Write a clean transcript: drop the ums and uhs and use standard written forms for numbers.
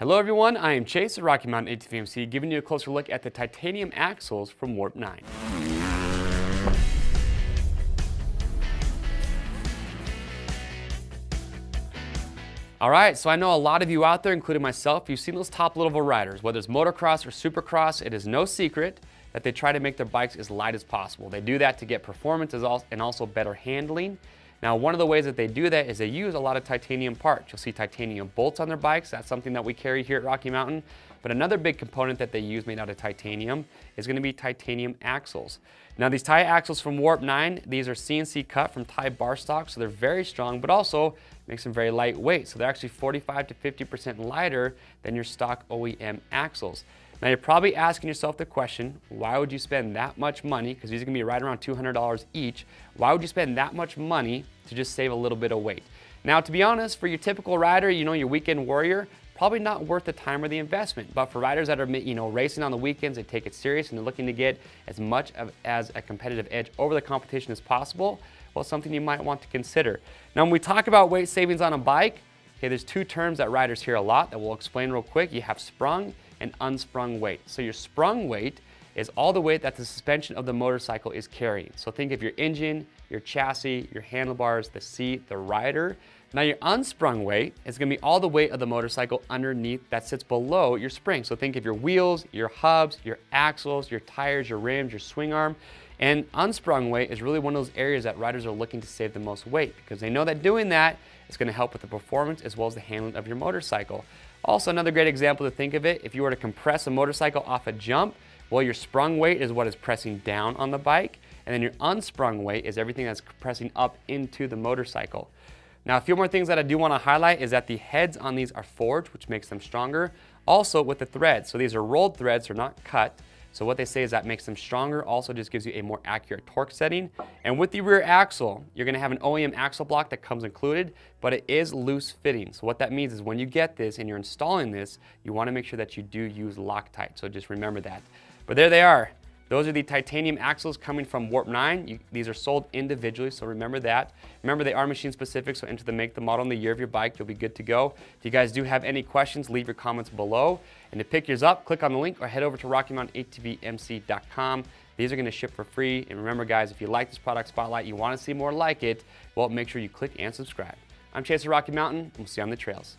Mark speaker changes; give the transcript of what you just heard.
Speaker 1: Hello everyone, I am Chase at Rocky Mountain ATV giving you a closer look at the titanium axles from Warp 9. Alright, so I know a lot of you out there, including myself, you've seen those top level riders, whether it's motocross or supercross. It is no secret that they try to make their bikes as light as possible. They do that to get performance and also better handling. Now, one of the ways that they do that is they use a lot of titanium parts. You'll see titanium bolts on their bikes. That's something that we carry here at Rocky Mountain. But another big component that they use made out of titanium is going to be titanium axles. Now, these tie axles from Warp 9, these are CNC cut from tie bar stock, so they're very strong, but also makes them very lightweight. So they're actually 45 to 50% lighter than your stock OEM axles. Now, you're probably asking yourself the question, why would you spend that much money, because these are going to be right around $200 each, why would you spend that much money to just save a little bit of weight? Now, to be honest, for your typical rider, your weekend warrior, probably not worth the time or the investment. But for riders that are racing on the weekends, they take it serious and they're looking to get as much as a competitive edge over the competition as possible, well, it's something you might want to consider. Now, when we talk about weight savings on a bike, okay, there's two terms that riders hear a lot that we'll explain real quick. You have sprung and unsprung weight. So your sprung weight is all the weight that the suspension of the motorcycle is carrying. So think of your engine, your chassis, your handlebars, the seat, the rider. Now your unsprung weight is going to be all the weight of the motorcycle underneath that sits below your spring. So think of your wheels, your hubs, your axles, your tires, your rims, your swing arm. And unsprung weight is really one of those areas that riders are looking to save the most weight because they know that doing that is going to help with the performance as well as the handling of your motorcycle. Also, another great example to think of it, if you were to compress a motorcycle off a jump, well, your sprung weight is what is pressing down on the bike, and then your unsprung weight is everything that's pressing up into the motorcycle. Now, a few more things that I do want to highlight is that the heads on these are forged, which makes them stronger. Also with the threads, so these are rolled threads, they're not cut. So what they say is that makes them stronger, also just gives you a more accurate torque setting. And with the rear axle, you're going to have an Oem Axle Block that comes included, but it is loose fitting. So what that means is when you get this and you're installing this, you want to make sure that you do use Loctite. So just remember that. But there they are. Those are the titanium axles coming from Warp 9. These are sold individually, so remember that. Remember, they are machine specific, so enter the make, the model, and the year of your bike. You'll be good to go. If you guys do have any questions, leave your comments below. And to pick yours up, click on the link or head over to RockyMountainATVMC.com. These are going to ship for free. And remember, guys, if you like this product spotlight, you want to see more like it, well, make sure you click and subscribe. I'm Chase at Rocky Mountain, and we'll see you on the trails.